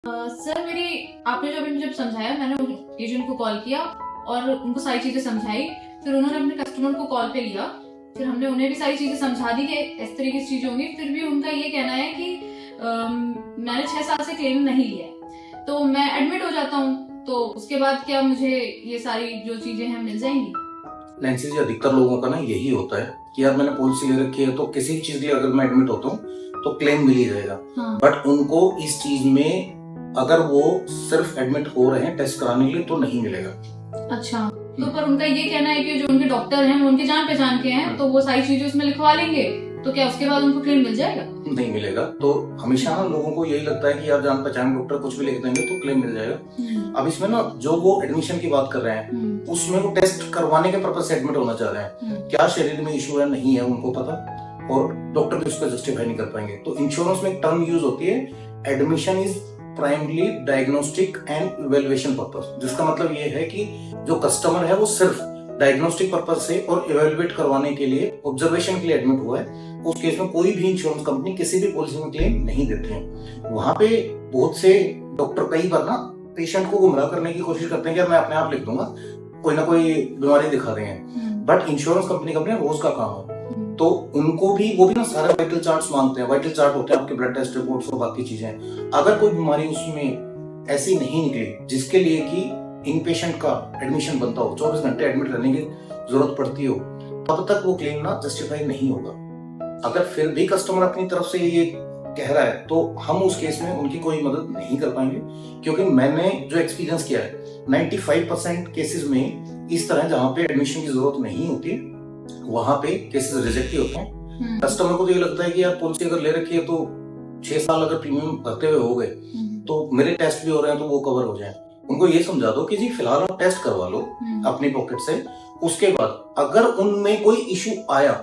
Sir आपने जब समझाया, मैंने एजेंट को कॉल किया और उनको सारी चीजें समझाई। फिर उन्होंने अपने कस्टमर को कॉल पे लिया, फिर हमने उन्हें भी सारी चीजें समझा दी कि इस तरीके की चीजें होंगी। फिर भी उनका ये कहना है कि मैंने 6 साल से क्लेम नहीं लिया है, तो मैं एडमिट हो जाता हूँ, तो उसके बाद क्या मुझे ये सारी जो चीजें हैं मिल जाएंगी? नैन्सी जी, अधिकतर लोगों का ना यही होता है कि यार मैंने पॉलिसी ले रखी है तो किसी भी चीज के लिए अगर मैं एडमिट होता हूँ तो क्लेम मिल ही जाएगा। बट उनको इस चीज में अगर वो सिर्फ एडमिट हो रहे हैं टेस्ट कराने के लिए तो नहीं मिलेगा। अच्छा, तो पर उनका ये कहना है कि जो उनके डॉक्टर हैं वो उनके जान पहचान के हैं, तो वो सारी चीजें उसमें लिखवा लेंगे, तो क्या उसके बाद उनको क्लेम मिल जाएगा? नहीं मिलेगा। तो हमेशा ना लोगों को यही लगता है कि यार जान पहचान डॉक्टर कुछ भी लिख देंगे तो क्लेम मिल जाएगा। अब इसमें ना जो वो एडमिशन की बात कर रहे हैं उसमें वो टेस्ट करवाने के पर्पज से एडमिट होना चाह रहे हैं। क्या शरीर में इशू है नहीं है उनको पता, और डॉक्टर भी उसको जस्टिफाई नहीं कर पाएंगे। तो इंश्योरेंस में एक टर्म यूज होती है, admission is primary diagnostic and evaluation purpose, जिसका मतलब ये है कि जो कस्टमर है वो सिर्फ डायग्नोस्टिक पर्पस से और इवेल्युएट करवाने के लिए, ऑब्जर्वेशन के लिए एडमिट हुआ है, उस केस में कोई भी इंश्योरेंस कंपनी किसी भी पॉलिसी में क्लेम नहीं देते हैं। वहां पे बहुत से डॉक्टर कई बार ना पेशेंट को गुमराह करने की कोशिश करते हैं कि मैं अपने आप लिख दूंगा, कोई ना कोई बीमारी दिखा रहे हैं। बट इंश्योरेंस कंपनी का अपने रोज का काम है, तो उनको भी वो भी ना सारे वाइटल चार्ट्स मांगते हैं। वाइटल चार्ट होते हैं आपके ब्लड टेस्ट रिपोर्ट्स और बाकी चीजें। अगर कोई बीमारी उसमें ऐसी नहीं निकली जिसके लिए कि इन पेशेंट का एडमिशन बनता हो, 24 घंटे एडमिट रहने की जरूरत पड़ती हो, तब तक वो क्लेम ना जस्टिफाई नहीं होगा। अगर फिर भी कस्टमर अपनी तरफ से ये कह रहा है तो हम उस केस में उनकी कोई मदद नहीं कर पाएंगे, क्योंकि मैंने जो एक्सपीरियंस किया है 95% केसेस में इस तरह जहां पे एडमिशन की जरूरत नहीं होती वहां पे केसेस रिजेक्ट ही होते हैं। कस्टमर को तो ये लगता है कि यार पॉलिसी अगर ले रखी है तो 6 साल अगर प्रीमियम भरते हुए हो गए तो मेरे टेस्ट भी हो रहे हैं तो वो कवर हो जाए। उनको ये समझा दो कि जी फिलहाल आप टेस्ट करवा लो अपनी पॉकेट से, उसके बाद अगर उनमें कोई इशू आया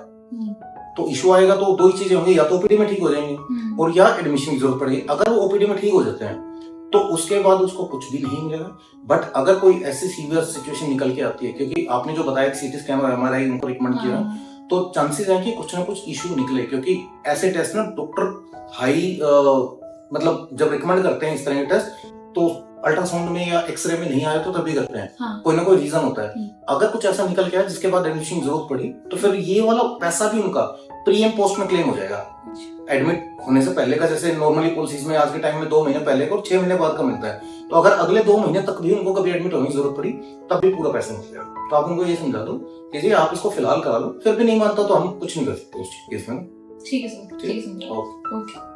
तो इशू आएगा तो दो ही चीजें होंगी, या तो ओपीडी में ठीक हो जाएंगे और या एडमिशन की जरूरत पड़ेगी। अगर वो ओपीडी में ठीक हो जाते हैं तो उसके बाद उसको कुछ भी नहीं मिलेगा। बट अगर कोई ऐसी सीवियर सिचुएशन निकल के आती है, क्योंकि आपने जो बताया सीटी स्कैन और एमआरआई उनको रिकमेंड किया, तो चांसेस है कि कुछ ना कुछ इशू निकले, क्योंकि ऐसे टेस्ट ना डॉक्टर हाई मतलब जब रिकमेंड करते हैं इस तरह के टेस्ट तो अल्ट्रासाउंड में या एक्सरे में नहीं आया तो तभी करते हैं। कोई ना कोई रीजन होता है। अगर कुछ ऐसा निकल गया जिसके बाद एडमिशन की जरूरत पड़ी तो फिर ये वाला पैसा भी उनका प्री एंड पोस्ट में क्लेम हो जाएगा। एडमिट होने से पहले का जैसे नॉर्मली पॉलिसीज में आज के टाइम में 2 महीने पहले का और 6 महीने बाद का मिलता है, तो अगर अगले 2 महीने तक भी उनको कभी एडमिट होने की जरूरत पड़ी तब भी पूरा पैसा मिल जाएगा। तो आप उनको ये समझा दो कि जी आप इसको फिलहाल करा लो, फिर भी नहीं मानता तो हम कुछ नहीं कर सकते उस केस में। ठीक है सर, ठीक है, ओके।